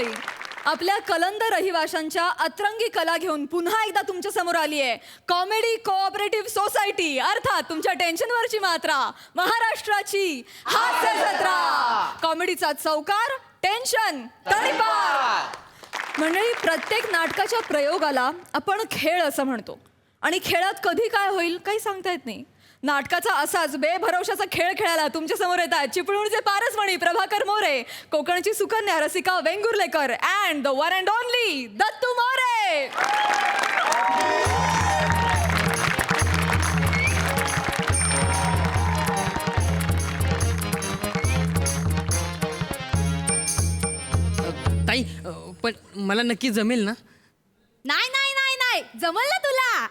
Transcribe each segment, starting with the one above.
मंडळी, आपल्या कलंद रहिवाशांच्या अतरंगी कला घेऊन पुन्हा एकदा तुमच्या समोर आली आहे कॉमेडी कोऑपरेटिव्ह सोसायटी, अर्थात तुमच्या टेन्शनवरची मात्रा, महाराष्ट्राची हास्य जत्रा. कॉमेडीचा चौकार, टेन्शन तडीपार. मंडळी, प्रत्येक नाटकाच्या प्रयोगाला आपण खेळ असं म्हणतो आणि खेळात कधी काय होईल काही सांगता येत नाही. नाटकाचा असाच बेभरवशाचा खेळ खेळायला तुमच्या समोर येत आहेत चिपळूणचे पारसमणी प्रभाकर मोरे, कोकणची Sukanya Rasika Vengurlekar and the one and only Dattu More. ताई, पण मला नक्की जमेल ना? नाही नाही नाही नाही, जमल ना तुला.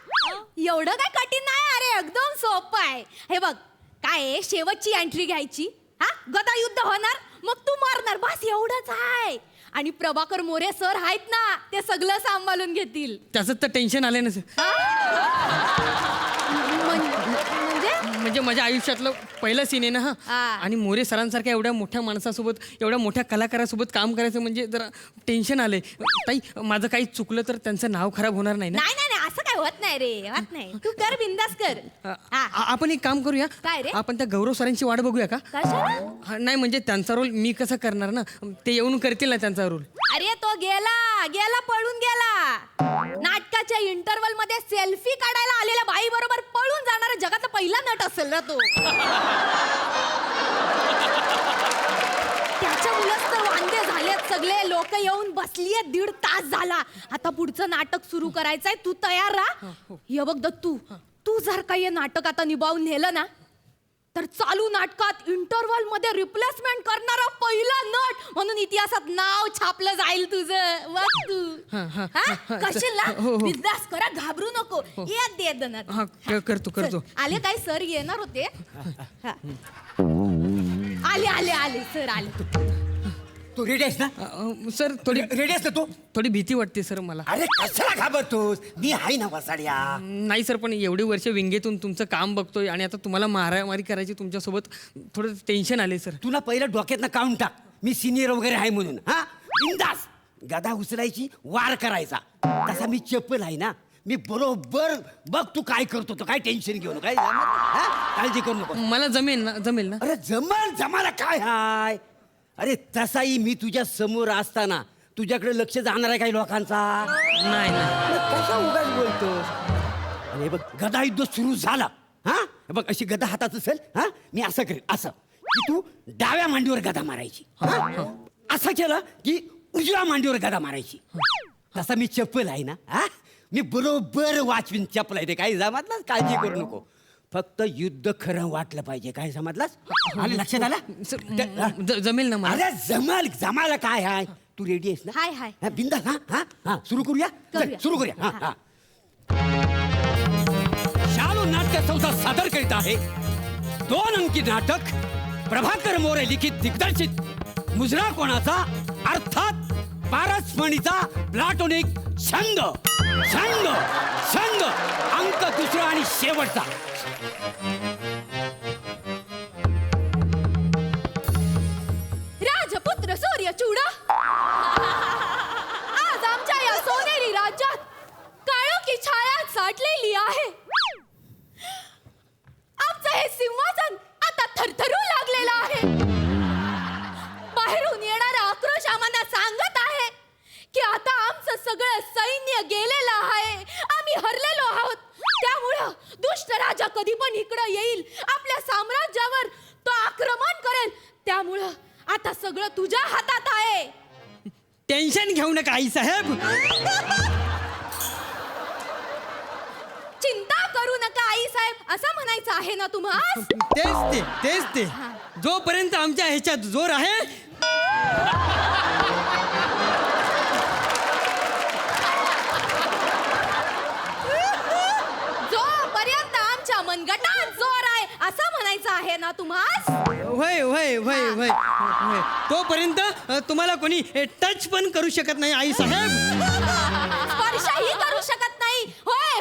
एवढं काय कठीण नाही. अरे एकदम सोपं आहे. हे बघ, काय आहे, शेवटची एंट्री घ्यायची, हा गदा युद्ध होणार, मग तू मारणार, बस एवढंच आहे. आणि प्रभाकर मोरे सर आहेत ना, ते सगळं सांभाळून घेतील. त्याचं तर टेन्शन आलं ना सर. म्हणजे माझ्या आयुष्यातलं पहिलं सीन आहे ना हा. आणि मोरे सरांसारख्या एवढ्या मोठ्या माणसासोबत, एवढ्या मोठ्या कलाकारासोबत काम करायचं म्हणजे जरा टेन्शन आलंय. ताई, माझं काही चुकलं तर त्यांचं नाव खराब होणार नाही ना? नाही नाही नाही, असं काय होत नाही रे, होत नाही. तू कर, बिंदास कर. आपण एक काम करूया. काय रे? आपण त्या गौरव सरांची वाट बघूया का? नाही म्हणजे त्यांचा रोल मी कसं करणार ना, ते येऊन करतील ना त्यांचा रोल. अरे तो गेला गेला, पळून गेला. नाटकाच्या इंटरवल मध्ये सेल्फी काढायला आलेल्या बाई बरोबर पळून जाणारा जगातला पहिला नट असेल ना तो. त्याच्या मुलंच तर वांदे झालेत सगळे. लोक येऊन बसलीये, 1.5 तास झाला. आता पुढचं नाटक सुरू करायचंय, तू तयार राहा. हे बघ दत्तू, तू जर काही नाटक आता निभावून नेलं ना, तर चालू नाटकात इंटरवल मध्ये रिप्लेसमेंट करणारा पहिला नट म्हणून इतिहासात नाव छापलं जाईल तुझं. बघ तू कशील ना, बिंदास करा, घाबरू नको. येत दे दनत. करतो. आले काय सर येणार होते. आले आले आले सर आले. तू रेडी आहेस ना? सर थोडी रेडी आहेस ना तू? थोडी भीती वाटते सर मला. अरे कशाला घाबरतोस, मी आहे ना वसाड्या. नाही सर, पण एवढी वर्ष विंगेतून तुमचं काम बघतोय आणि आता तुम्हाला मारामारी करायची तुमच्यासोबत, थोडं टेन्शन आले सर. तुला पहिलं डोक्यातनं काढून टाक, मी सिनियर वगैरे आहे म्हणून. हा, बिंदास गदा उचलायची, वार करायचा. तसा मी चप्पल आहे ना, मी बरोबर बघ तू काय करतो. तो काय टेन्शन घेऊ नको, काळजी करू नको. मला जमेल ना? अरे जमाला काय हाय. अरे तसाही मी तुझ्या समोर असताना तुझ्याकडे लक्ष जाणार आहे काही लोकांचा? नाही. कशा उगाच बोलतोस? अरे बघ, गदा युद्ध सुरू झाला. हा बघ, अशी गदा हातात असेल, हा मी असं करेन, असं की तू डाव्या मांडीवर गदा मारायची. असं केलं की उजव्या मांडीवर गदा मारायची. तसा मी चप्पल आहे ना, हा मी बरोबर वाचवीन. चप्पल आहे ते काही जमातलाच, काळजी करू नको. फक्त युद्ध खरं वाटलं पाहिजे. काय समजलास? आलं लक्षात आलं? जमेल ना मला? अरे जमाला काय हाय. तू रेडी आहेस ना? हाय हाय. बिंदा. हा सुरू करूया. सुरू करूया. हा. शालू नाट्य संस्था सादर करीत आहे 2 अंकी नाटक, प्रभाकर मोरे लिखित दिग्दर्शित मुजरा कोणाचा, अर्थात पारसमणीचा प्लाटोनिक छंद. अंक दुसरा आणि शेवटचा. राजपुत्र सूर्य चूडा, आज आमच्या या सोनेरी राज्यात काळोखी छाया साठलेली आहे. आमचं हे सिंहासन आता थरथरू लागलेलं आहे. बाहेरून येणारा आक्रोश आम्हाला सांगत आहे की आता आमचं सगळं सैन्य गेलेलं आहे, आम्ही हरलेलो आहोत. त्यामुळं दुष्ट राजा कधी पण इकडं येईल, आपल्या साम्राज्यावर तो आक्रमण करेल. त्यामुळं आता सगळं तुझ्या हातात आहे. टेन्शन घेऊ नका आई साहेब. चिंता करू नका आई साहेब, असं म्हणायचं आहे ना तुम्हाला? तेच ते. जोपर्यंत आमच्या ह्याच्यात जोर आहे, जोपर्यंत आमच्या मनगटात जोर आहे, असं म्हणायचं आहे ना तुम्हाला? होय. तोपर्यंत तुम्हाला कोणी टच पण करू शकत नाही आई साहेब. स्पर्शही करू शकत नाही. होय.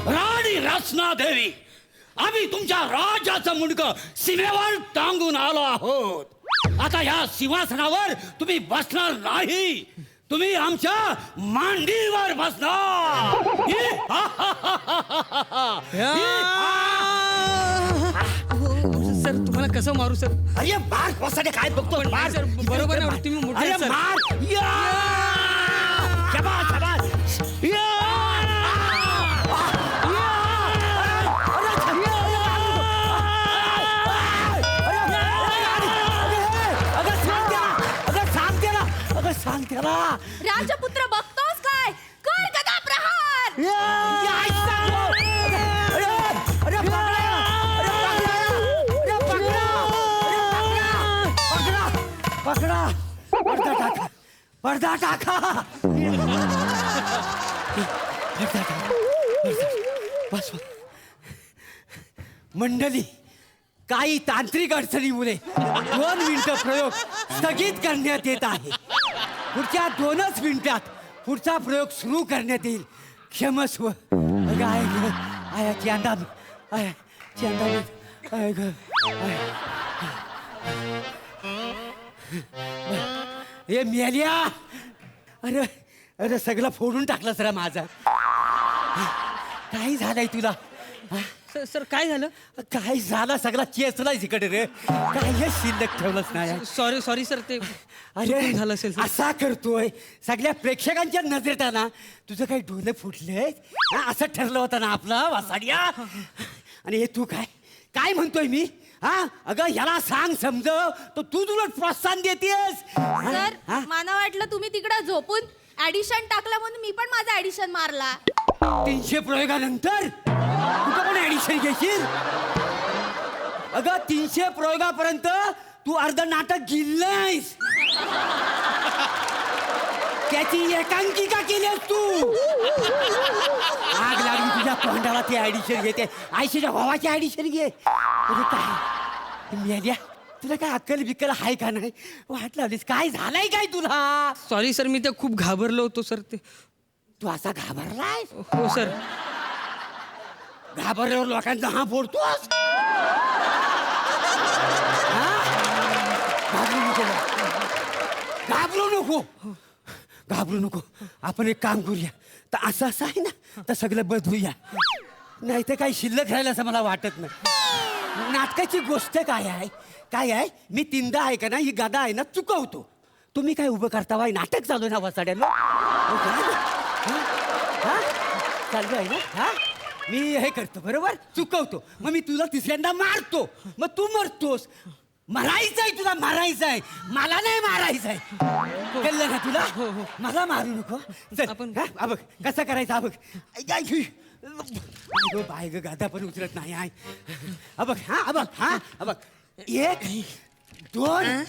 राणी रत्ना देवी, आम्ही तुमच्या राजाचं मुंडकं सीमेवर टांगून आलो आहोत. आता या सिंहासनावर तुम्ही बसणार नाही, तुम्ही आमच्या मांडीवर बसणार. सर तुम्हाला कसं मारू सर? अरे मार कोसाडे काय बघतो पण मार. सर, बरोबर आहे, तुम्ही मोठे अरे आहेत, सर. मार या! शाबास, शाबास. या! सांग त्याला. राजपुत्र बघतोस काय? कर गदा प्रहार. पकडा पडदा टाका, पडदा टाका. बस मंडळी, काही तांत्रिक अडचणीमुळे 2 मिनिटं प्रयोग स्थगित करण्यात येत आहे. पुढच्या 2च मिनिटात पुढचा प्रयोग सुरू करण्यात येईल. क्षमस्व. अगं आहे ग, आया चंदा, आया चंदा, आहे ग. हे मेल्या. अरे अरे सगळं फोडून टाकलं सर माझा. काय झालंय तुला? सर काय झालं? काय झाला? सगळा चेचलाय इकडे रे. काय शिल्लक ठेवलंच नाही. सॉरी सॉरी सर, ते अरे चुकून झालं असेल सर. असा करतोय सगळ्या प्रेक्षकांच्या नजरेत ना तुझं काही डोळे फुटले. असं ठरलं होतं ना आपलं वासाडिया. आणि हे तू काय काय म्हणतोय मी? हा अगं ह्याला सांग समजव, तो तू तुला प्रोत्साहन देतेस. सर हा? मला वाटलं तुम्ही तिकडे झोपून ऍडिशन टाकलं म्हणून मी पण माझा ऍडिशन मारला. 300 प्रयोगानंतर कुठं पण ऍडिशन घेशील? अगं 300 प्रयोगापर्यंत तू अर्ध नाटक गिल्लंयस. त्याची एकांकिका केलीस तू. आग लागली तुझ्या तोंडाला. ते ऍडिशन घेते. आयशीच्या भावाची ऍडिशन घे. अरे काय मेल्या, तुला काय अक्कल बिक्कल आहे का नाही? वाट लावलीस. काय झालंय काय तुला? सॉरी सर, मी ते खूप घाबरलो होतो सर. ते तू असा घाबरलाय? हो सर. घाबरल्यावर लोकांचा हा फोडतोस. घाबरू नको, घाबरू नको, घाबरू नको. आपण एक काम करूया. तर असं असं आहे ना, तर सगळं बदलूया. नाही तर काही शिल्लक राहिलं असं मला वाटत नाही. नाटकाची गोष्ट काय आहे? काय आहे, मी 3दा आहे का ना ही गदा आहे ना चुकवतो. तुम्ही काय उभं करता बाई? नाटक चालू आहे ना वसाड्याला. चालू आहे ना. हा मी हे करतो बरोबर, चुकवतो. मग मी तुला 3ऱ्यांदा मारतो, मग तू मरतोस. मारायचंय तुला, मारायचंय. मला नाही मारायचंय. कळलं ना तुला? मला मारू नको. चल आपण बघ कसं करायचं. बघ बाय ग, गादा पण उतरत नाही आहे. बघ हा बघ, हा बघ 1 2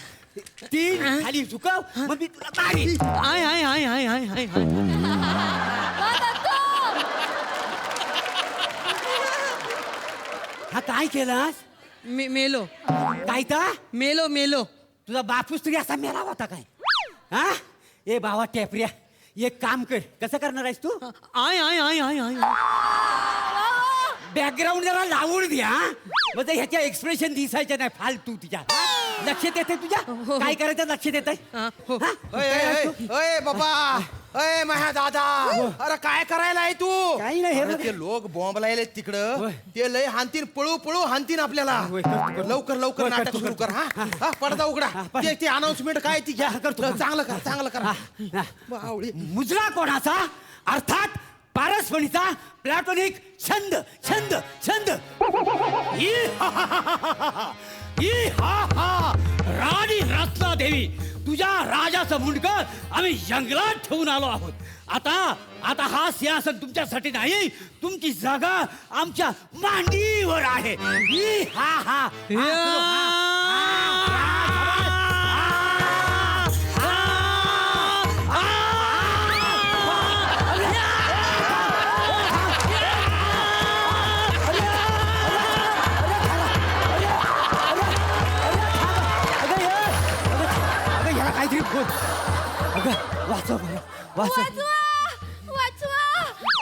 3 खाली झुकाव, मग मी तुला मारीन. आय आय आय आय आय आय हा काय केलास? मेलो काय तर मेलो मेलो. तुझा बापूस तरी असा मेला होता काय? हा ए बाबा टेपऱ्या, एक काम कर. कसं करणार आहेस तू? आय आय आय आय आय. बॅकग्राऊंड जरा लावून द्या. म्हणजे ह्याच्या एक्सप्रेशन दिसायचे नाही फालतू. तुझ्या लक्षात येते तुझ्या काय करायचं? लक्षात येत हो. अय बाबा, अय माझ्या दादा, अरे काय करायला आहे तू? काही नाही, हे अरे बघ. ते लोक बॉम्ब लायले तिकडं. होय. ते लय हानतीन, पळू पळू हानतीन आपल्याला. होय, करतो. लवकर लवकर होय, नाटक करतो, सुरू करतो. कर. हा पडदा उघडा. ते अनाउन्समेंट काय ती घ्या. चांगलं कर, चांगलं कर. बावळी. मुजरा कोणाचा? अर्थात पारसपणीचा प्लॅटोनिक छंद छंद छंद. ई हा हा हा हा हा हा. ई हा हा. राणी रत्ना देवी, तुझ्या राजाचं मुंडकं आम्ही जंगलात ठेवून आलो आहोत. आता हा सिंहासन तुमच्यासाठी नाही, तुमची जागा आमच्या मांडीवर आहे. ई हा हा. काहीतरी बोल. अगं वाचव मला, वाचव. वाचवा वाचवा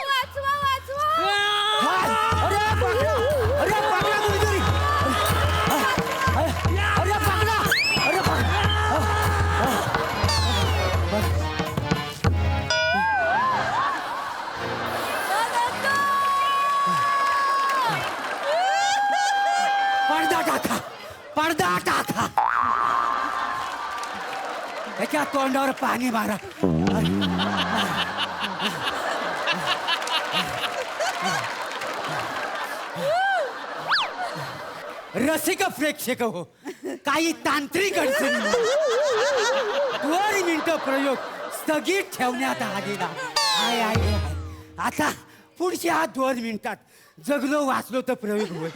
वाचवा वाचवा. अरे तिच्या तोंडावर पाणी मारा. रसिक प्रेक्षक हो, काही तांत्रिक अडचणी 2 मिनिटं प्रयोग स्थगित ठेवण्यात आलेला आहे. आता पुढच्या 2 मिनिटात जगलो वाचलो तर प्रयोग होईल.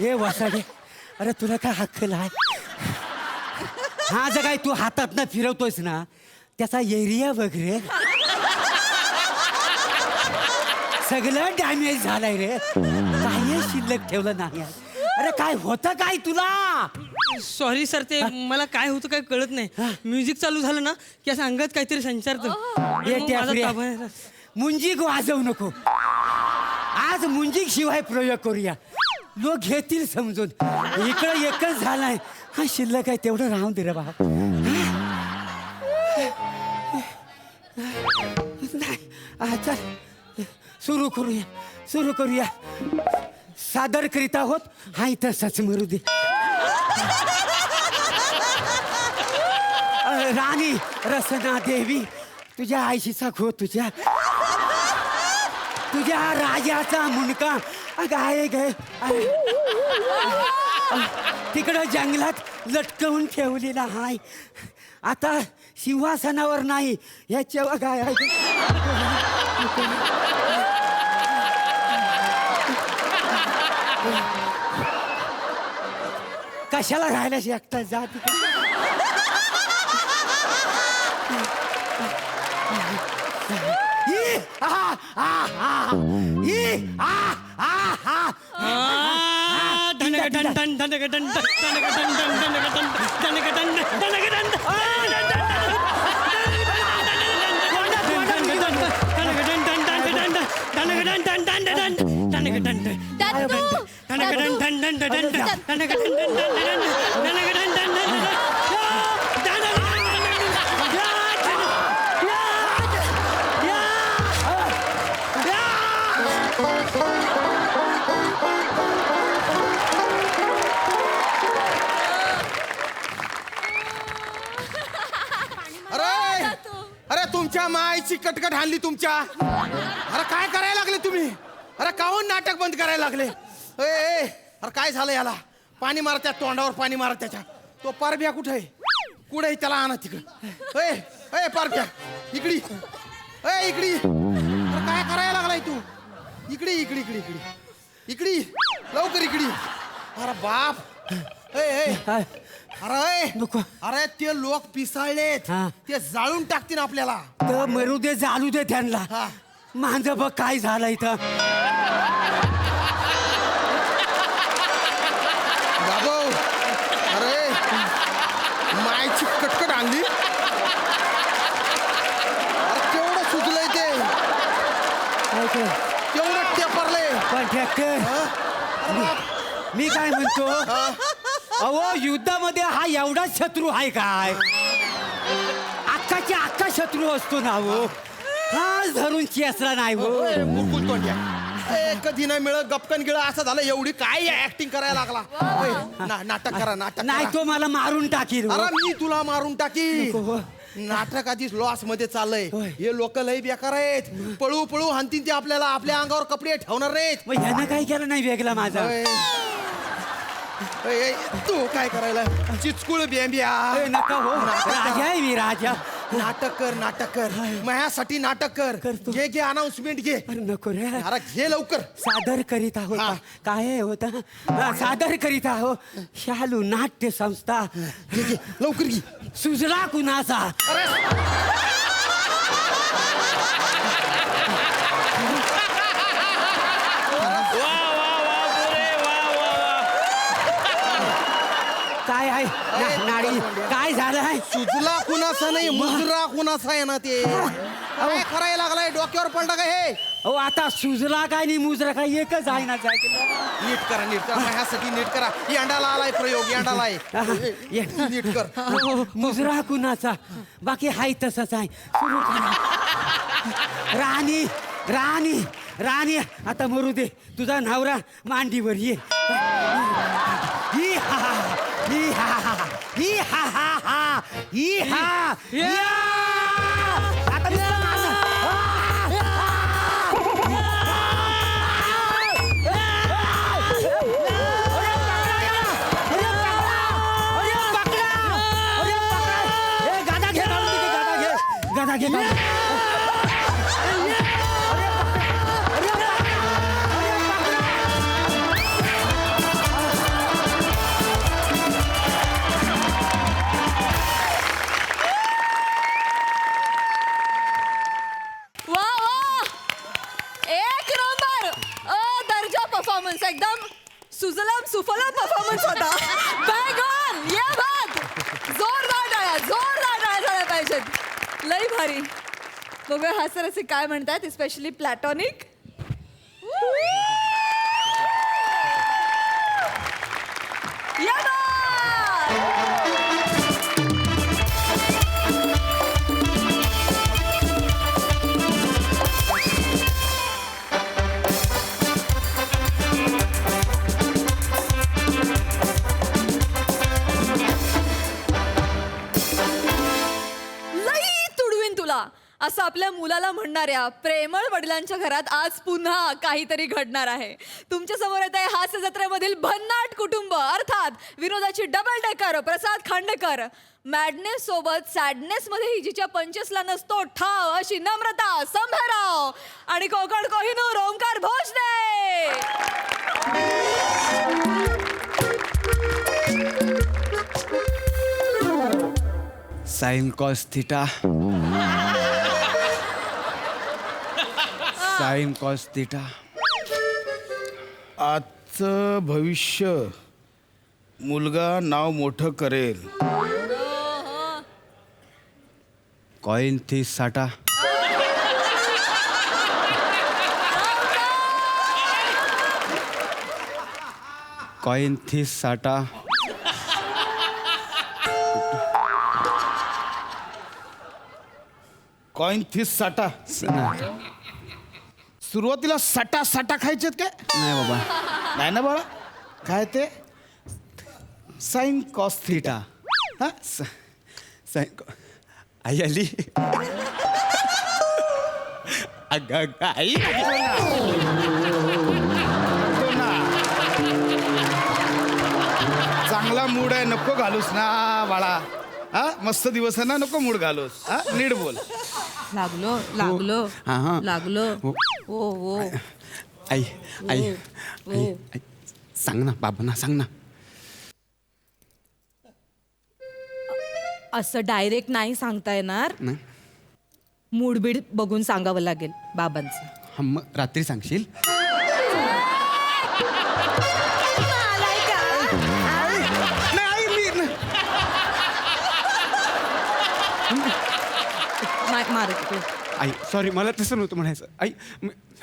हे वसाडे, अरे तुला काय हक्कल आहे? हा जर काय तू हातातनं फिरवतोयस ना, त्याचा एरिया वगैरे सगळं डॅमेज झालंय रे. काही शिल्लक ठेवलं नाही. अरे काय होतं काय तुला? सॉरी सर, ते मला काय होतं काय कळत नाही. म्युझिक चालू झालं ना की असं अंगात काहीतरी संचारतं. ये मग माझा टॅपऱ्या, ताबा आहे. मुंजीक वाजवू नको. आज मुंजीक शिवाय प्रयोग करूया, लोक घेतील समजून. इकडं एकच झालाय, हा शिल्लक आहे तेवढं राहून दे रे बा. नाही, चल सुरू करूया. सादर करीत आहोत, हा इथं सच मरू दे. राणी रसना देवी, तुझ्या आईशीचा खो, तुझ्या राजाचा मुंडका गाय गे तिकडं जंगलात लटकवून ठेवलेला हाय. आता सिंहासनावर नाही, ह्याच्या गाय कशाला राहिल्यास एकटा जा तिकडे. अरे तुमच्या मायची कटकट हाणली तुमच्या. अरे काय करायला लागले तुम्ही? अरे काहून नाटक बंद करायला लागले? अरे काय झालं याला? पाणी मारा त्या तोंडावर, पाणी मारा त्याच्या. तो पारब्या कुठे आहे? कुठे त्याला आणा तिकडं. पारब्या इकडी, इकडी. अरे काय करायला लागलाय तू? इकडी इकडी इकडी इकडी इकडी लवकर इकडी. अरे बाप. अरे नको. अरे ते लोक पिसाळलेत, हा. ते जाळून टाकतील आपल्याला. तर मरू दे, जालू दे त्यांना. हा. माझं बघ काय झालं इथं. बाबू, अरे मायची कटकट आणली. अरे केवढं सुचलंय ते, केवढं टेपरलंय. कॉन्ट्रॅक्टर, मी काय म्हणतो, अहो युद्धामध्ये हा एवढाच शत्रू आहे काय? अख्खाच्या अख्खा शत्रू असतो ना हो. हा धरून चेसला नाही हो. मुरकुल तोंड्या. कधी नाही मिळत गपकन गिळ असं झालं. एवढी काय ऍक्टिंग करायला लागला? नाटक करा, नाटक नाही करा. तो मला मारून टाकील. अरे मी तुला मारून टाकी. नको हो. नाटक आधीच लॉस मध्ये चाललंय. होय. हे लोक लय बेकार आहेत. पळू पळू हाणतील ते आपल्याला. आपल्या अंगावर कपडे ठेवणार नाहीत. मग ह्यानं काय केलं नाही वेगळा माझा? ओय. ओय, तू काय करायला? चिचकुळ बेंबिया. नका हो, राजा आहे मी, राजा. नाटक कर, नाटक कर. माझ्यासाठी नाटक कर. करतो. घे अनाउन्समेंट घे. अरे नको रे. अरे घे लवकर. सादर करीत आहोत. हा. काय होत? सादर करीत आहोत शालू नाट्य संस्था. घे लवकर घे. सुजला कुणाचा? काय आहे नाडी? काय झालं आहे? सुजला कुणाचा नाही, मुजरा कुणाचा आहे ना ते. काय करायला लागलाय? डोक्यावर पडला का हे? अहो आता सुजला काय नाही मुजरा काय एकच आहे ना जागेला. नीट करा, नीट करा. माझ्यासाठी नीट करा. यांडाला आलाय प्रयोग, यांडाला आहे. नीट कर. मुजरा कुणाचा? बाकी हाय तसंच आहे. सुरू करा. राणी राणी राणी, आता मरू दे. तुझा नवरा मांडीवर ये. हा ई हा या. आता नुसतं नाचणं. गादा घे काढून तिथे, गादा घे काढून. वा वा, एक नंबर. दर्जा परफॉर्मन्स, एकदम सुजलाम सुफलाम परफॉर्मन्स होता. बॅग ऑन, ये बघ. जोरदार टाळ्या झाल्या पाहिजेत. लई भारी. बघूया हास्यरसिक काय म्हणतात, स्पेशली प्लॅटॉनिक. ये बघ. लई तुडवीन तुला असं आपल्या मुलाला म्हणणाऱ्या प्रेमळ वडिलांच्या घरात आज पुन्हा काहीतरी घडणार आहे. तुमच्या समोर येत आहे हास्य जत्रेमधील भन्नाट कुटुंब, अर्थात विनोदाची double decker Prasad Khandekar. Madness सोबत सॅडनेस मध्ये हिजीच्या पंचेसला नसतो ठाव अशी नम्रता संभेराव आणि Konkan Kohinoor Onkar Bhojane. Sine cos theta, sine cos theta. आजचं भविष्य मुलगा नाव मोठं करेल. कॉइन थीस साठा. कॉइन थीस साठा. कॉइन थिस साठा. सुरुवातीला साठा साठा खायचेत काय? नाही बाबा, नाही ना बाळा, काय ते साइन कॉस थिटा. हा आई आली. अगं आई. चांगला मूड आहे, नको घालूस ना बाळा. हा मस्त दिवस आहे ना, नको मूड घालूस. हा नीट बोल. लागलो हा, हा. लागलो. हो. ओ ओ आई आई आई आई. सांग ना बाबांना, सांग ना. असं डायरेक्ट नाही सांगता येणार. नाही. मूडबीड बघून सांगावं लागेल बाबांचं. हा, मग रात्री सांगशील. मारत आई सॉरी, मला तसं नव्हतं म्हणायचं. आई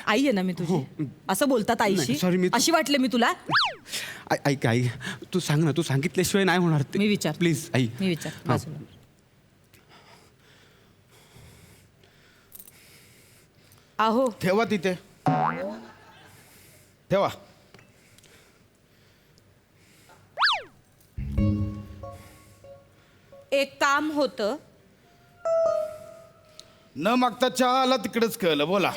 आई आहे ना मी तुझी. असं बोलतात आईशी? नाही, sorry, मी- अशी वाटले मी तुला? ऐक आई, तू सांग ना, तू सांगितल्याशिवाय नाही होणार ते. मी विचार प्लीज आई. मी विचार हा. बाजूला. अहो ठेवा तिथे, ठेवा. एक काम होतं. न मागता चहा आला तिकडेच कळलं. बोला.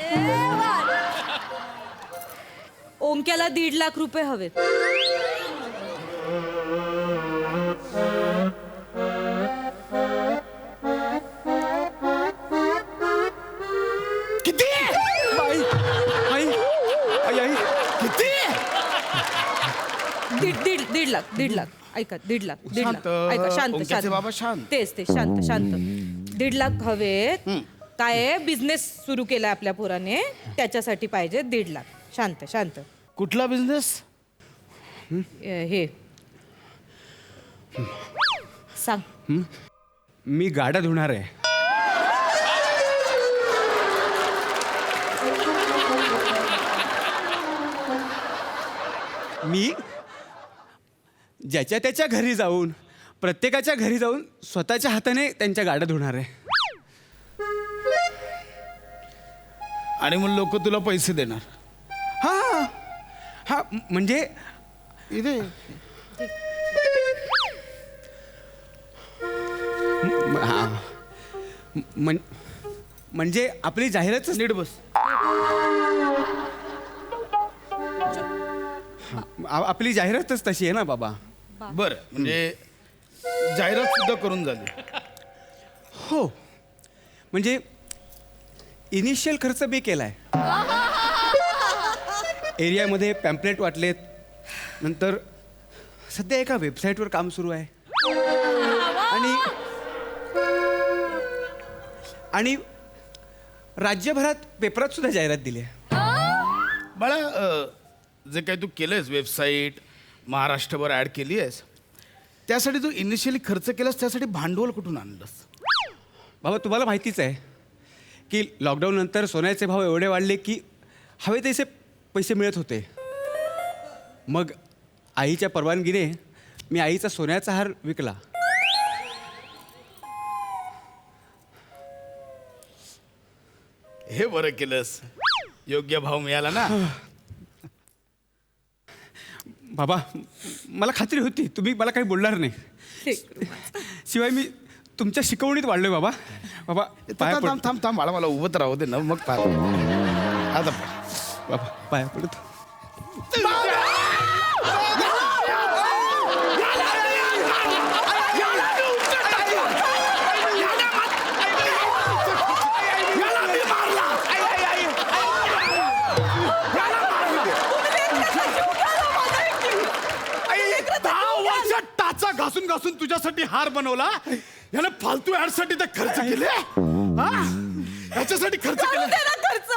ओमक्याला 1.5 लाख रुपये हवेत. किती? आई आई आई आई किती? दीड लाख 1.5 लाख. ऐका 1.5 लाख 1.5 लाख. शांत. ऐका शांत ओमक्याचे शांत. बाबा शांत. तेच शांत शांत. 1.5 लाख हवेत. काय बिझनेस सुरू केलाय आपल्या पोराने, त्याच्यासाठी पाहिजे 1.5 लाख. शांत शांत. कुठला बिझनेस? हे सांग. मी गाड्या धुणार आहे. मी ज्याच्या त्याच्या घरी जाऊन, प्रत्येकाच्या घरी जाऊन स्वतःच्या हाताने त्यांच्या गाड्या धुणार आहे. आणि मग लोक तुला पैसे देणार? हा हा, म्हणजे इथे म्हणजे आपली जाहिरातच नीट बस. आपली जाहिरातच तशी आहे ना बाबा. बर, म्हणजे जाहिरात सुद्धा करून झाली. हो, म्हणजे इनिशियल खर्च मी केलाय. एरियामध्ये पॅम्पलेट वाटलेत. नंतर सध्या एका वेबसाईटवर काम सुरू आहे. आणि राज्यभरात पेपरात सुद्धा जाहिरात दिली आहे. बाळा, जे काही तू केलंयस, वेबसाईट महाराष्ट्रभर ॲड केली आहेस, त्यासाठी तू इनिशियली खर्च केलास, त्यासाठी भांडवल कुठून आणलंस? बाबा तुम्हाला माहितीच आहे की लॉकडाऊन नंतर सोन्याचे भाव एवढे वाढले की हवे तसे पैसे मिळत होते. मग आईच्या परवानगीने मी आईचा सोन्याचा हार विकला. हे बरं केलंस, योग्य भाव मिळाला ना. बाबा मला खात्री होती तुम्ही मला काही बोलणार नाही. शिवाय मी तुमच्या शिकवणीत वाढलोय बाबा. बाबा पाया थांब थांब थांब थांब, मला उभं राहू दे ना, मग पाय. आता बाबा पाया पडत. टाचा घासून घासून तुझ्यासाठी हार बनवला. याला फालतू ऍड साठी ते खर्च केले. याच्यासाठी खर्च केले. खर्च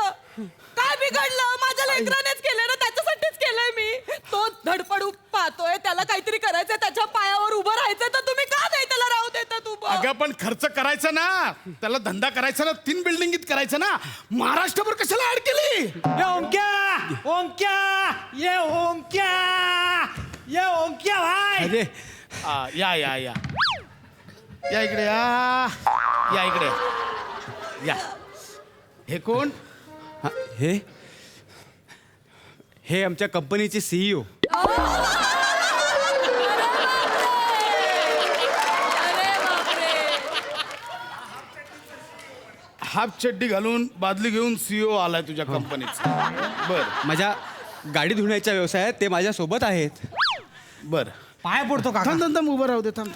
काय बिघडलं? माझ्या लेकरानेच केलं ना, त्याच्यासाठीच केलंय मी. तो धडपडू पाहतोय, त्याला काहीतरी करायचंय, त्याच्या पायावर उभं राहायचंय, तर तुम्ही का नाही त्याला राहू देता? तू अगं पण खर्च करायचा ना, त्याला धंदा करायचा ना, 3 बिल्डिंगीत करायचं ना. महाराष्ट्रभर कशाला ऍड केली? अरे या या या या इकडे या. या इकडे या. हे कोण? हा, हे आमच्या कंपनीचे CEO. हाफ चड्डी घालून बादली घेऊन CEO आलाय तुझ्या कंपनीचा. बर माझ्या गाडी धुण्याच्या व्यवसायात ते माझ्या सोबत आहेत. बर, पाय पडतो का? थांब थांब थांब, उभं राहू दे. थांब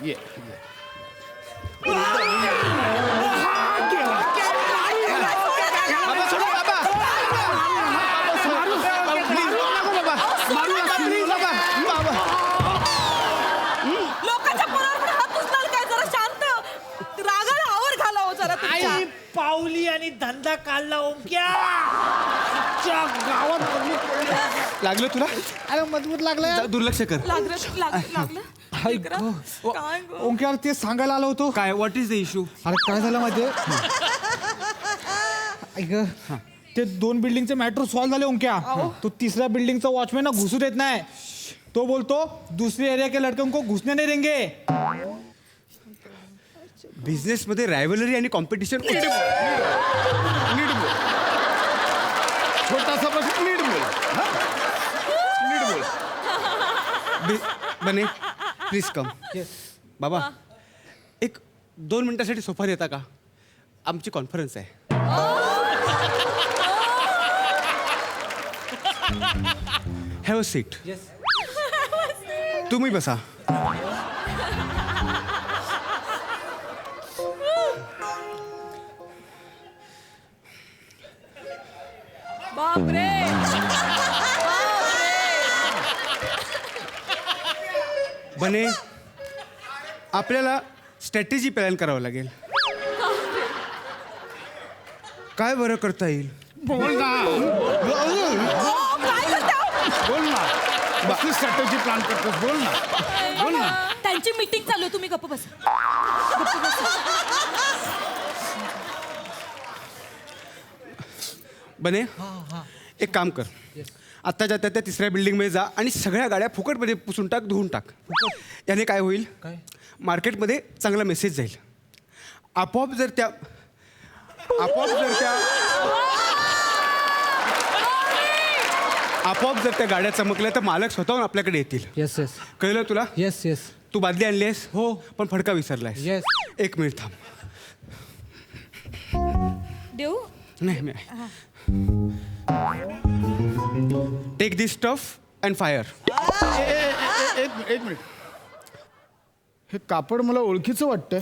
ये लोकांच्या पोरावर हात उचलाल काय? जरा शांत, रागाला आवर घाला हो जरा तुमच्या. आई पावली आणि धंदा काढला ओंक्या. गावात लागलं तुला? अरे मजबूत लागलाय. जा, दुर्लक्ष कर. लागलं काय गं? ओंक्याला ते सांगायला आलो होतो. काय व्हॉट इज द इश्यू? अरे काय झालं माहितीये? ऐक, ते 2 बिल्डिंगचे मॅटर सॉल्व्ह झाले ओंक्या. तो 3ऱ्या बिल्डिंगचा वॉचमॅन ना घुसू देत नाही. तो बोलतो दूसरे एरिया के लड़कों को घुसने नहीं देंगे. बिझनेस मध्ये रायव्हलरी आणि कॉम्पिटिशन. नीट बोल. छोटासा प्रश्न, नीट बोल. हा? नीट बोल. बने प्लीज कम. बाबा एक 2 मिनिटासाठी सोफा देता का? आमची कॉन्फरन्स आहे. Have a seat. तुम्ही बसा. बापरे. बने आपल्याला स्ट्रॅटेजी प्लॅन करावं लागेल. काय बरं करता येईल? बोल ना. बोल ना. कसली स्ट्रॅटेजी प्लॅन करतोस? बोल ना. बोल ना. त्यांची मीटिंग चालू आहे, तुम्ही गप्प बसा. बने एक काम कर. आत्ताच्या त्या 3ऱ्या बिल्डिंगमध्ये जा आणि सगळ्या गाड्या फुकटमध्ये पुसून टाक, धुवून टाक. याने काय होईल? मार्केटमध्ये चांगला मेसेज जाईल. आपोआप जर त्या आपोआप जर त्या गाड्या चमकल्या तर मालक स्वतःहून आपल्याकडे येतील. येस येस कळलं तुला? येस येस तू बादली आणली आहेस? हो. पण फडका विसरलायस. Yes. 1 मिनिट थांब. देऊ नाही नाही. Take this stuff and fire. एक मिनिट. हे कापड मला ओळखीचं वाटतंय.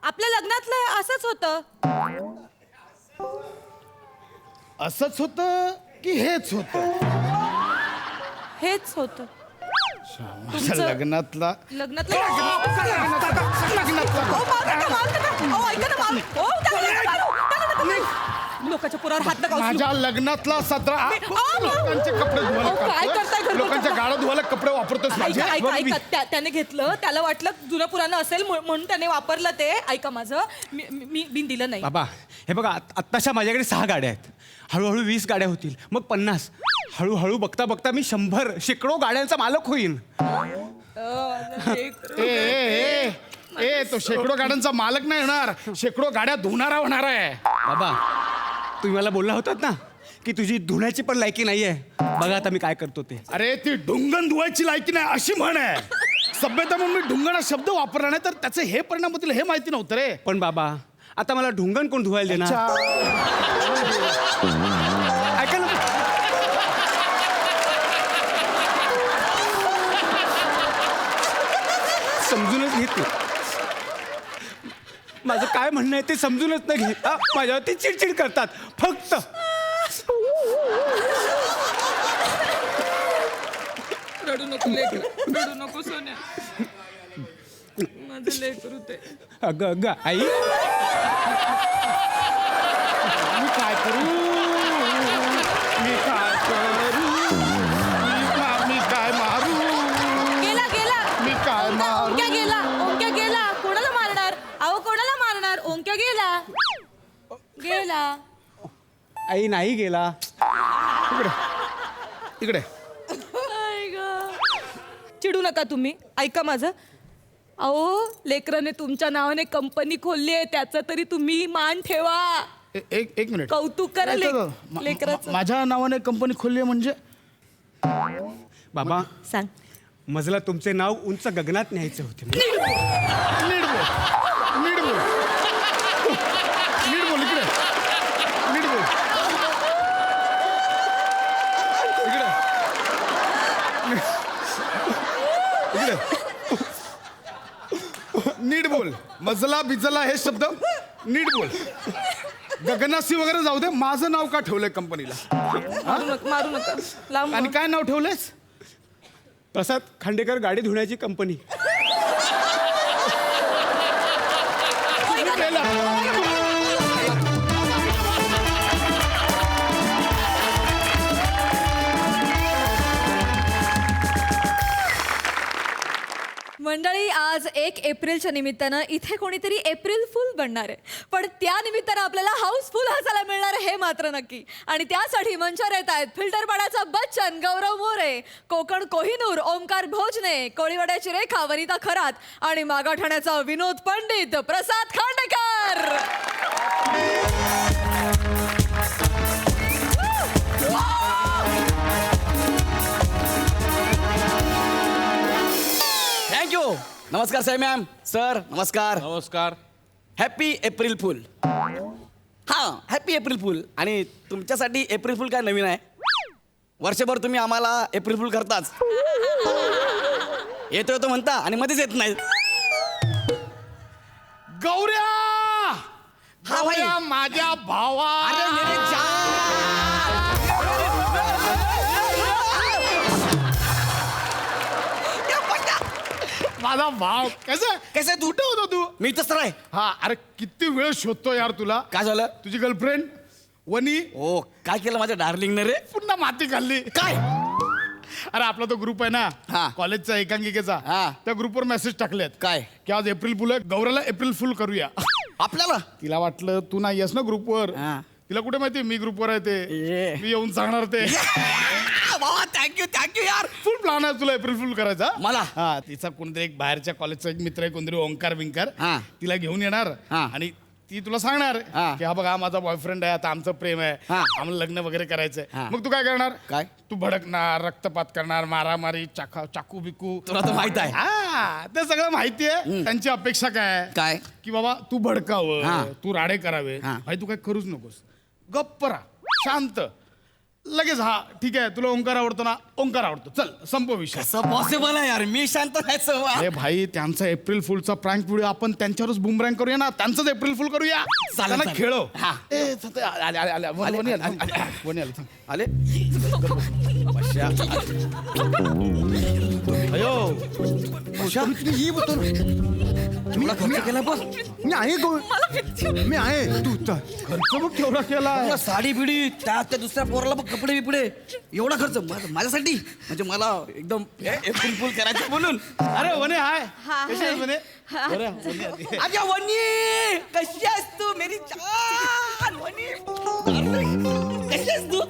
आपल्या लग्नातलं असंच होतं. असंच होतं की हेच होतं? हेच होतं माझ्या लग्नातला लग्नातलं लोकांच्या पोरावर हात नका उचलू. माझ्या लग्नातला 17 लोकांचे कपडे धुवायला अहो, काय करताय काढतोय. घरगुती? लोकांच्या गाड्या धुवायला कपडे वापरतोस माझे. त्याने घेतलं, त्याला वाटलं जुनं पुराणं असेल म्हणून त्याने वापरलं ते. ऐका माझं, मी बिन दिलं नाही. बाबा हे बघा आत्ताशा माझ्याकडे 6 गाड्या आहेत. हळूहळू 20 गाड्या होतील, मग 50. हळूहळू बघता बघता मी 100 शेकडो गाड्यांचा मालक होईन. ए तो शेकडो गाड्यांचा मालक नाही होणार, शेकडो गाड्या धुणारा होणार आहे. बाबा तुम्ही मला बोलला होतात ना की तुझी धुण्याची पण लायकी नाहीये. बघा आता मी काय करतो ते. अरे ती ढुंगण धुवायची लायकी नाही अशी म्हण आहे. सभ्यता म्हणून मी ढुंगण हा शब्द वापरला नाही तर त्याचे हे परिणाम होतील हे माहिती नव्हतं रे. पण बाबा आता मला ढुंगण कोण धुवायला देणार? ऐका ना. समजूनच घेत नाही. माझं काय म्हणणं आहे ते समजूनच नाही घेत. माझ्यावरती चिडचिड करतात फक्त. रडू नको लेकरू, रडू नको सोन्या. माझं लेकरू ते. अगं अगं आई मी काय करू? मी काय करू? मी काय मारू? गेला गेला मी काय मारू? ओंक्या गेला, ओंक्या गेला. कोणाला मारणार? अहो कोणाला मारणार? ओंक्या गेला गेला. आई नाही गेला. इकडे चिडू नका तुम्ही. ऐका माझं. अहो लेकराने तुमच्या नावाने कंपनी खोलली आहे, त्याचा तरी तुम्ही मान ठेवा. एक मिनिट. कौतुक करा लेकराचं. माझ्या नावाने कंपनी खोलली आहे म्हणजे? बाबा सांग. मजला तुमचे नाव उंच गगनात न्यायचे होते. नीट बोल. नीट बोल. नीट बोल. इकडे नीट बोल. इकडे नीट बोल. मजला बिजला हे शब्द नीट बोल. गगनासी वगैरे जाऊ दे. माझं नाव का ठेवलंय कंपनीला? मारू नका लांब. आणि काय नाव ठेवलंयस? प्रसाद खांडेकर गाडी धुण्याची कंपनी. मंडळी आज 1 एप्रिलच्या निमित्तानं इथे कोणीतरी एप्रिल फुल बनणार आहे. पण त्या निमित्तानं आपल्याला हाऊसफुल हसायला मिळणार आहे हे मात्र नक्की. आणि त्यासाठी मंचावर येत आहेत फिल्टरपाड्याचा बच्चन गौरव मोरे, कोकण कोहिनूर ओमकार भोजने, कोळीवाड्याची रेखा वनिता खरात आणि मागाठाण्याचा विनोद पंडित प्रसाद खांडेकर. थँक्यू. नमस्कार साई मॅम. सर नमस्कार. नमस्कार. Happy April fool. हां हॅपी एप्रिल फुल. आणि तुमच्यासाठी एप्रिल फुल काय नवीन आहे? वर्षभर तुम्ही आम्हाला एप्रिल फुल करताच. येतो येतो म्हणता आणि मध्येच येत नाही. गौऱ्या. हा भाई. गौऱ्या, माझ्या भावा. अरे मेरे माझा भाव. कसं कैसे तू? कुठे होता तू? मी तसं आहे. हा अरे किती वेळ शोधतो यार तुला. काय झालं? तुझी गर्लफ्रेंड वनी ओ काय केलं माझ्या डार्लिंगने रे? पुन्हा माती खाल्ली. काय? अरे आपला तो ग्रुप आहे ना हा. कॉलेजचा एकांकिकेचा. हा. त्या ग्रुपवर मेसेज टाकलेत काय? की आज एप्रिल फुल आहे, गौऱ्याला एप्रिल फुल करूया. आपल्याला? तिला वाटलं तू नाही येस ना ग्रुपवर. हा. तिला कुठे माहिती मी ग्रुपवर आहे ते. ये. मी येऊन सांगणार ते. बाबा थँक्यू यार. फुल प्लॅन आहे तुला एप्रिल फुल करायचा. मला? हा तिचा कोणतरी एक बाहेरच्या कॉलेजचा एक मित्र आहे कोणतरी ओंकार विंकार. हा. तिला घेऊन येणार हा. आणि ती तुला सांगणार हा. की हा बघा हा माझा बॉयफ्रेंड आहे आता आमचं प्रेम आहे हा. आम्हाला लग्न वगैरे करायचंय हा. मग तू काय करणार काय? तू भडकणार रक्तपात करणार मारामारी चाकू बिकू तुला तर माहित आहे हा ते सगळं माहिती आहे त्यांची अपेक्षा काय आहे? काय? की बाबा तू हा. भडकावं तू राडे करावे हा. भाई तू काय करूच नकोस गप्प राहा शांत लगेच हा ठीक आहे तुला ओंकार आवडतो ना ओंकार आवडतो चल संपव विषय कसं पॉसिबल आहे यार मी शांत राहायचं वा. अरे भाई त्यांचा एप्रिल फुलचा प्रँक व्हिडिओ आपण त्यांच्यावरच बुमरँग करूया ना त्यांचंच एप्रिल फुल करूया चालेल, त्यांना चालेल. खेळव हा. ए, थ- थ- आले, आले, आले. वनी आले, वनी आले, थांब. आले अयो ही बोलतो तुला खर्च केला बस मी आहे मी आहे तू तर खर्च बघ केवढा केला तुला साडी बिडी त्या दुसऱ्या पोराला बघ कपडे बिपडे एवढा खर्च माझ्यासाठी म्हणजे मला एकदम एप्रिल फुल करायचं म्हणून अरे वने हाय हा, कशी आहेस वने हा. बरं, वने आली. अगं वनी कशी आहेस तू मेरी जान वनी कशी आहेस तू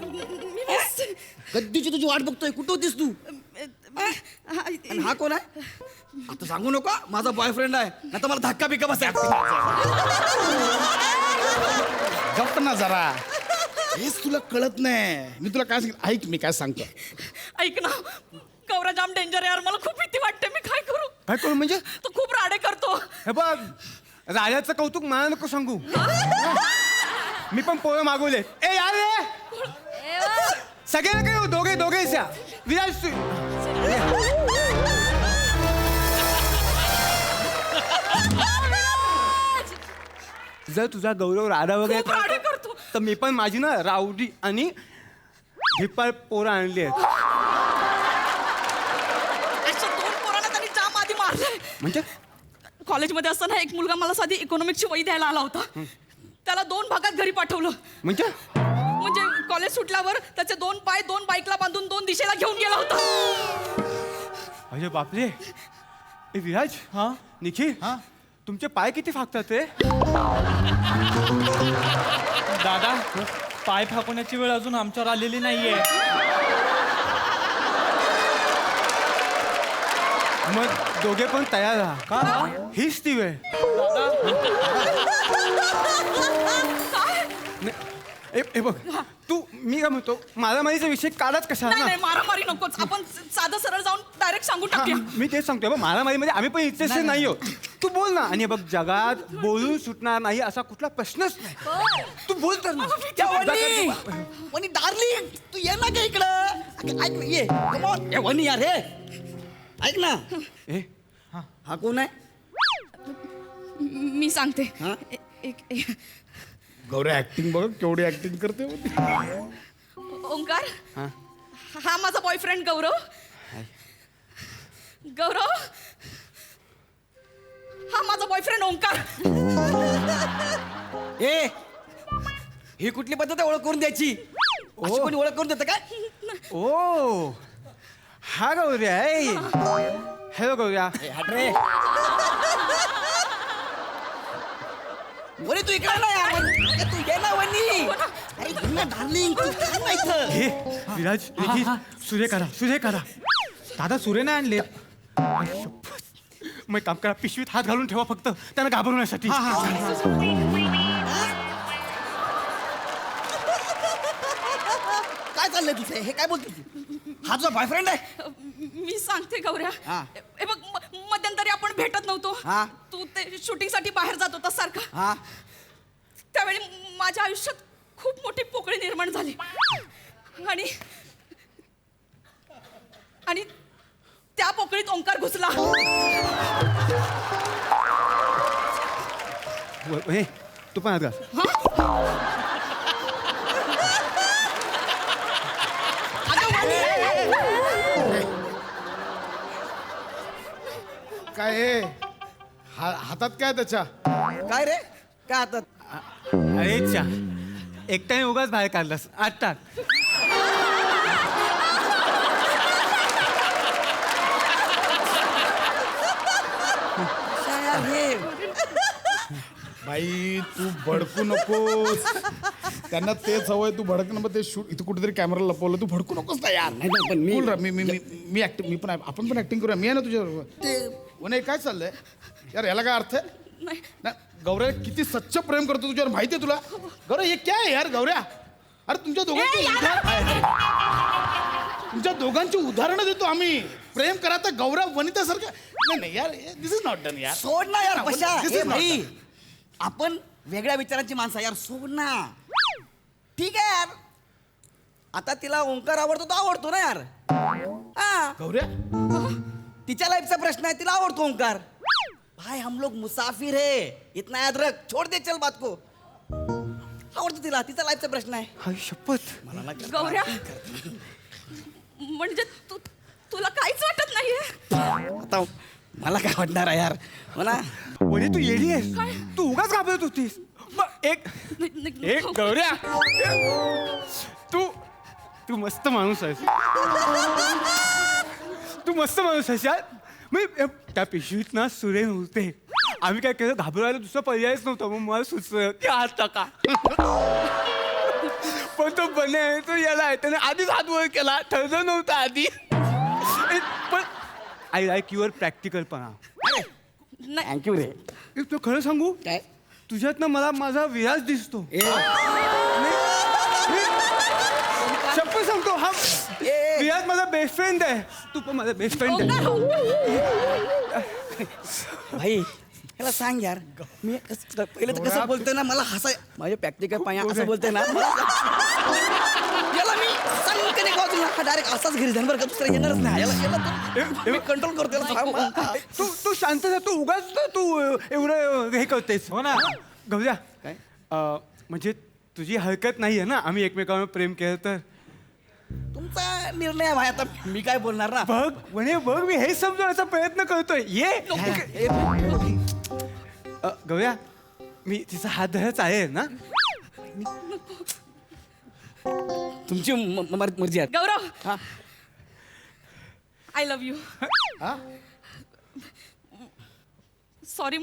कधीची तुझी वाट बघतोय कुठं होतीस तू आणि हा कोण आहे आता सांगू नका माझा बॉयफ्रेंड आहे नाही तर मला धक्का बिक्का बसाय गप्प ना जरा हेच तुला कळत नाही मी तुला काय सांगितलं ऐक मी काय सांगतो ऐक ना गौरा जाम डेंजर यार मला खूप भीती वाटते मी काय करू काय करू म्हणजे तो खूप राडे करतो हे बघ राजाचं कौतुक मला नको सांगू मी पण पोहे मागवले ए यार रे सगळे नका येऊ दोघे दोघेच या विराज जर तुझा गौरव राडा वगैरे खूप राडे करतो तर मी पण माझी ना रावडी आणि धिप्पाळ पोरं आणली आहेत अशा 2 पोरांना त्यांनी जाम आधी मारले म्हणजे कॉलेजमध्ये असताना एक मुलगा मला साधी इकॉनॉमिक्सची वही द्यायला आला होता त्याला 2 भागात घरी पाठवलं म्हणजे म्हणजे कॉलेज सुटल्यावर त्याचे 2 पाय 2 बाईकला बांधून 2 दिशेला घेऊन गेला होता अरे बापरे ए विराज हा निखिल हा तुमचे पाय किती फाकतात रे दादा पाय फाकवण्याची वेळ अजून आमच्यावर आलेली नाहीये मग दोघे पण तयार राहा का हीच ती वेळ नाही, ए बघ तू मी काय म्हणतो मारामारीचा विषय काढाच कशाला नाही ना नाही मारामारी नकोच आपण साधं सरळ जाऊन डायरेक्ट सांगून हा, टाकूया मी तेच सांगतोय बघ मारामारीमध्ये आम्ही पण इंटरेस्टेड नाही आहोत तू बोल ना आणि बघ जगात बोलून सुटणार नाही असा कुठला प्रश्नच नाही तू बोल तर ना. त्या वनी वनी डार्लिंग तू ये ना का इकडं अगं, ऐक ना ये Come on. ए, वनी यार हे ऐक ना ए हा कोण आहे मी सांगते हा? गौरी ऍक्टिंग बघ केवढी ऍक्टिंग करते ओंकार हा हा माझा बॉयफ्रेंड गौरव गौरव हा माझा बॉयफ्रेंड ओंकार ए ही कुठली पद्धत आहे ओळख करून द्यायची अशी कोणी ओळख करून देतं काय ओ हा गौऱ्या हॅलो गौऱ्या ए, हट रे वनी तू इकडे ना यार अगं, तू ये ना वनी अरे ये ना डार्लिंग तू काय ना इथं हे विराज निखिल सूर्य करा दादा सुरे नाही आणले मग काम करा पिशवीत हात घालून ठेवा फक्त त्यांना घाबरवण्यासाठी काय चाललंय तुझं हे काय बोलतो तू हा तुझा बॉयफ्रेंड आहे मी सांगते गौऱ्या हा. हे बघ मध्यंतरी आपण भेटत नव्हतो हा. तू ते शूटिंग साठी बाहेर जात होता सारखा हा त्यावेळी माझ्या आयुष्यात खूप मोठी पोकळी निर्माण झाली आणि आणि त्या पोकळीत ओंकार घुसला हे तू पण हात घाल काय हे हातात काय त्याच्या काय रे काय आता अरे चा एकट्याने उगाच बाहेर काढलास आता हे बाई तू भडकू नकोस त्यांना तेच हवंय तू भडक मग ते शूट इथं कुठेतरी कॅमेरा लपवलं तू भडकू नकोस ना यार नाही, पण मी- बोल रा मी ऍक्टिंग मी पण आपण पण ऍक्टिंग करूया मी आहे ना तुझ्या काय चाललंय यार याला काय अर्थ आहे नाही नाही गौऱ्या किती सच्च प्रेम करतो तुझ्यावर माहितीये तुला गौऱ्या हे काय यार गौऱ्या अरे तुमच्या दोघांची उदाहरणं देतो आम्ही प्रेम करा तर गौरव वनितासारखं नाही यार दिस इज नॉट डन यार सोड ना यार पशा This is ए not भाई done. आपण वेगळ्या विचारांची माणसं यार सोड ना ठीक आहे यार आता तिला ओंकार आवडतो तो आवडतो ना यार हा गौऱ्या तिच्या लाईफचा प्रश्न आहे तिला आवडतो ओंकार भाई हम लोग मुसाफिर है इतना याद रख छोड़ दे चल बात को आवडतो तिला तिचा लाईफचा प्रश्न आहे हाय शपथ गौऱ्या म्हणजे तुला काहीच वाटत नाहीये आता मला काय वाटणार आहे यार म्हणा वनी तू येडी आहेस तू उगाच घाबरत होतीस मग एक गौऱ्या तू मस्त माणूस आहेस तू मस्त माणूस आहेस यार मी त्या पिशवीत ना सुरे नव्हते आम्ही काय केलं घाबरायला दुसरा पर्यायच नव्हता मग मला सुचलं की हात टाका पण तो बने तो याला आहे त्याने आधीच हात वर केला ठरलं नव्हतं आधी पण आय लाईक युअर प्रॅक्टिकलपणा थँक्यू रे एक तो खरं सांगू काय तुझ्यात ना मला माझा विराज दिसतो शपथ सांगतो हा विराज माझा बेस्ट फ्रेंड आहे तू पण माझा बेस्ट फ्रेंड आहे भाई याला सांग यार मी पहिले तर कसं बोलतोय ना मला हसाय माझे प्रॅक्टिकल पाया असं बोलतोय ना याला मी सांगते नाही का डायरेक्ट असाच घरी जाणार का दुसरा येणारच नाही याला मी कंट्रोल करतो याला सांग मला. तू शांत जा तू उगाच ना तू एवढं हे करतेस हो ना गौऱ्या काय? म्हणजे तुझी हरकत नाही आहे ना आम्ही एकमेकांवर प्रेम केलं तर तुमचा निर्णय आहे भाई आता मी काय बोलणार ना बघ म्हणे बघ मी हे समजवण्याचा प्रयत्न करतोय ये गौऱ्या मी तिचा हात धरच आहे ना तुमची मर्जी आहे गौरव हा. I love you sorry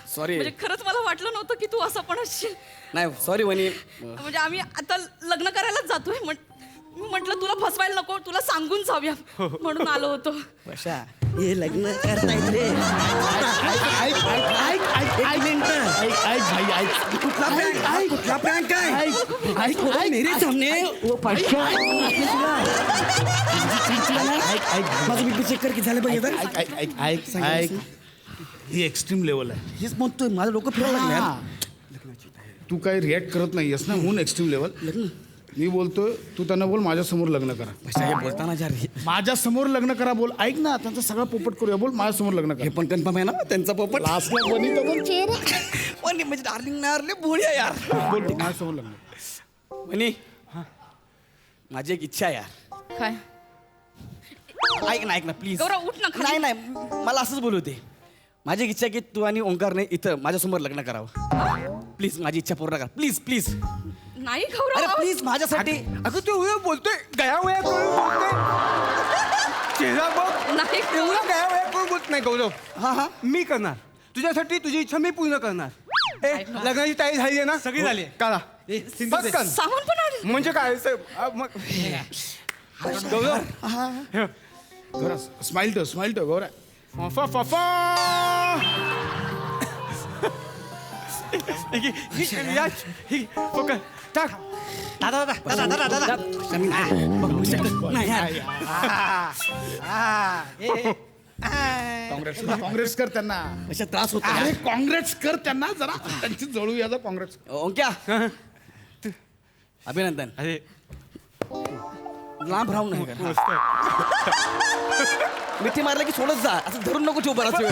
sorry म्हणजे खरंच मला वाटलं नव्हतं की तू असं पण असशील नाही सॉरी वनी म्हणजे आम्ही आता लग्न करायलाच जातोय म्हटलं तुला फसवायला नको तुला सांगून जाऊया म्हणून आलो होतो कशा हे लग्न करतायत रे कुठला प्रँक काय मेरे सामने ओ पाशा माझं बीपी चेक कर की झालं बघ ही एक्स्ट्रीम लेवल आहे हेच म्हणतोय माझं डोकं फिरायला लागलं यार. तू काही रिॲक्ट करत नाहीयेस ना म्हणून एक्स्ट्रीम लेवल मी बोलतोय तू त्यांना बोल माझ्यासमोर लग्न करा कशा हे बोलताना जर माझ्या समोर लग्न करा बोल ऐक ना त्यांचा सगळा पोपट करूया बोल माझ्यासमोर लग्न हे करा पण कन्फर्म आहे ना त्यांचा पोपट लास्टला बनी तर बोल पण म्हणजे डार्लिंग नारले भोळी आहे यार बोल माझ्यासमोर लग्न वनी माझी एक इच्छा आहे यार काय ऐक ना प्लीज गौरव, उठ ना खाली. नाही मला असंच बोलू दे माझी एक इच्छा आहे की तू आणि ओंकारने इथं माझ्यासमोर लग्न करावं प्लीज माझी इच्छा पूर्ण कर प्लीज प्लीज नाही अरे गौरव प्लीज माझ्यासाठी अगं तू एवढं बोलतोय गया वया करून बोलतोय चेहरा बघ नाही एवढा गया वया करून बोलत नाही गौरव हा मी करणार तुझ्यासाठी तुझी इच्छा मी पूर्ण करणार ए लग्नाची तयारी झाली आहे ना सगळी झाली काढा पटकन. सामान पण आलं म्हणजे काय गौरव हे, गौरा स्माइल ठेव गौरा फफा फफा यश पकड टाक काँग्रेस कर त्यांना अशा त्रास होतो अरे काँग्रेस कर त्यांना जरा त्यांची जळू याचा काँग्रेस ओंक्या अभिनंदन अरे लांब राहून नाही का मिठी मारलं की सोडत जा असं धरून नको ठेवू बराच वेळ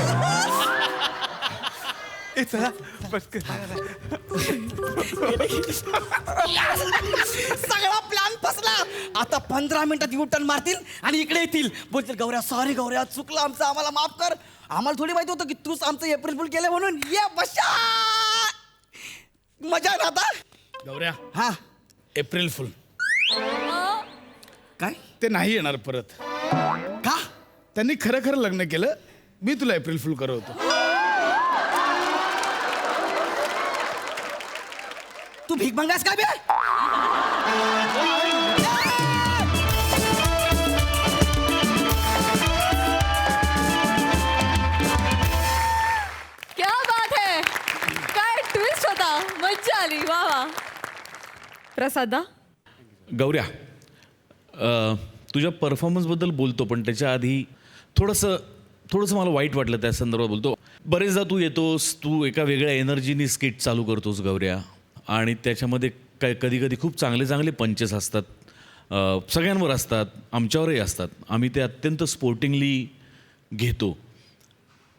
ए चला पटकन सगळा प्लॅन फसला आता 15 मिनिटात यू टर्न मारतील आणि इकडे येतील बोलतील गौऱ्या सॉरी गौऱ्या चुकलं आमचं आम्हाला माफ कर आम्हाला थोडी माहिती होतं की तूच आमचं एप्रिल फुल केलं म्हणून ये बशा मजा ना आता गौऱ्या हा एप्रिल फुल काय ते नाही येणार परत का त्यांनी खरं लग्न केलं मी तुला एप्रिल फुल करवतो तू भीक मंगास का बे क्या बात है प्रसादा. गौऱ्या, तुझ्या परफॉर्मन्सबद्दल बोलतो पण त्याच्या आधी थोडंसं मला वाईट वाटलं त्या संदर्भात बोलतो. बरेचदा तू येतोस, तू एका वेगळ्या एनर्जीनी स्किट चालू करतोस गौऱ्या, आणि त्याच्यामध्ये कधी कधी खूप चांगले चांगले पंचेस असतात, सगळ्यांवर असतात, आमच्यावरही असतात. आम्ही ते अत्यंत स्पोर्टिंगली घेतो.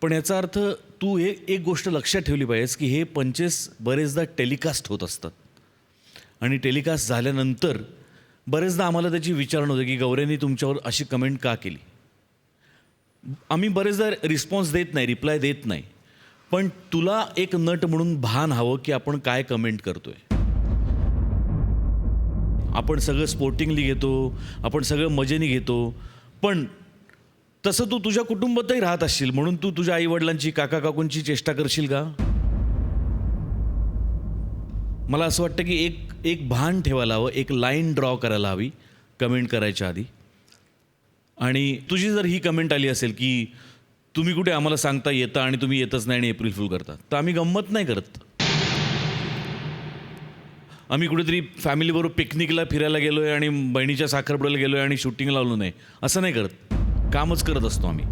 पण याचा अर्थ तू एक गोष्ट लक्षात ठेवली पाहिजेस की हे पंचेस बरेचदा टेलिकास्ट होत असतात, आणि टेलिकास्ट झाल्यानंतर बरेचदा आम्हाला त्याची विचारणा होते की गौऱ्यांनी तुमच्यावर अशी कमेंट का केली. आम्ही बरेचदा रिस्पॉन्स देत नाही, रिप्लाय देत नाही, पण तुला एक नट म्हणून भान हवं की आपण काय कमेंट करतोय. आपण सगळं स्पोर्टिंगली घेतो, आपण सगळं मजेने घेतो, पण तसं तू तुझ्या कुटुंबातही राहत असशील, म्हणून तू तुझ्या आईवडिलांची, काका काकूंची चेष्टा करशील का. मला असं वाटतं की एक भान ठेवायला हवं, एक लाईन ड्रॉ करायला हवी कमेंट करायच्या आधी. आणि तुझी जर ही कमेंट आली असेल की तुम्ही कुठे आम्हाला सांगता येतं आणि तुम्ही येतच नाही आणि एप्रिल फुल करता, तर आम्ही गंमत नाही करत. आम्ही कुठेतरी फॅमिलीबरोबर पिकनिकला फिरायला गेलो आहे आणि बहिणीच्या साखरपुड्याला गेलो आहे आणि शूटिंग लावलो नाही, असं नाही करत. कामच करत असतो आम्ही.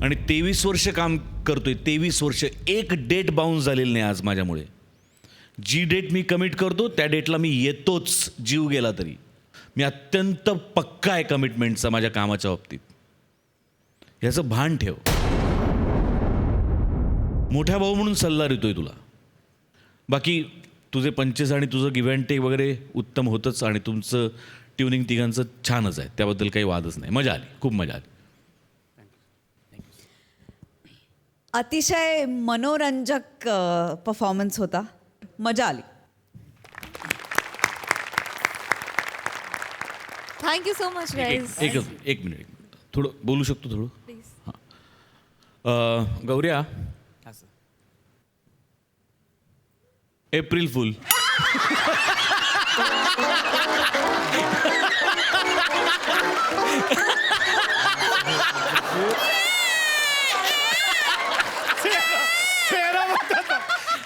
आणि 23 वर्ष काम करतोय, 23 वर्ष. एक डेट बाउन्स झालेली नाही आज माझ्यामुळे. जी डेट मी कमिट करतो त्या डेटला मी येतोच, जीव गेला तरी. मी अत्यंत पक्का आहे कमिटमेंटचा माझ्या कामाच्या बाबतीत. ह्याचं भान ठेव. मोठ्या भाऊ म्हणून सल्ला देतोय तुला. बाकी तुझे पंचेस आणि तुझं गिव्ह अँड टेक वगैरे उत्तम होतंच, आणि तुमचं ट्युनिंग तिघांचं छानच आहे, त्याबद्दल काही वादच नाही. मजा आली, खूप मजा आली. अतिशय मनोरंजक परफॉर्मन्स होता, मजा आली. Thank you so much guys. एक मिनिट थोडं बोलू शकतो थोडं. हां, गौऱ्या, एप्रिल फुल.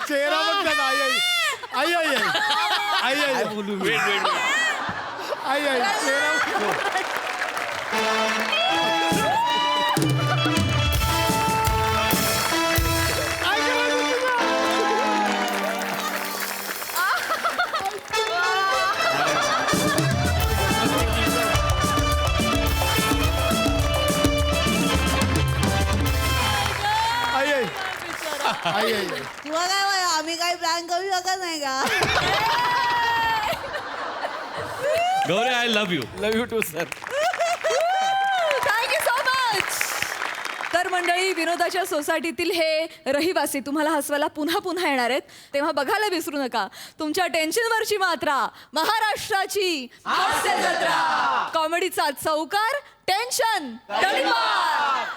चेहरा बघतात. आई आई आई आई आई आई बोलू आई आई चेहरा. तुला काय वय, आम्ही काही प्लॅन करू शकत नाही का. गौऱ्या, I love you too sir. Thank you so much. तर मंडळी, विनोदाच्या सोसायटीतील हे रहिवासी तुम्हाला हसवायला पुन्हा पुन्हा येणार आहेत, तेव्हा बघायला विसरू नका तुमच्या टेन्शनवरची मात्रा, महाराष्ट्राची हास्य जत्रा. कॉमेडीचा चौकार, टेन्शन तडीपार.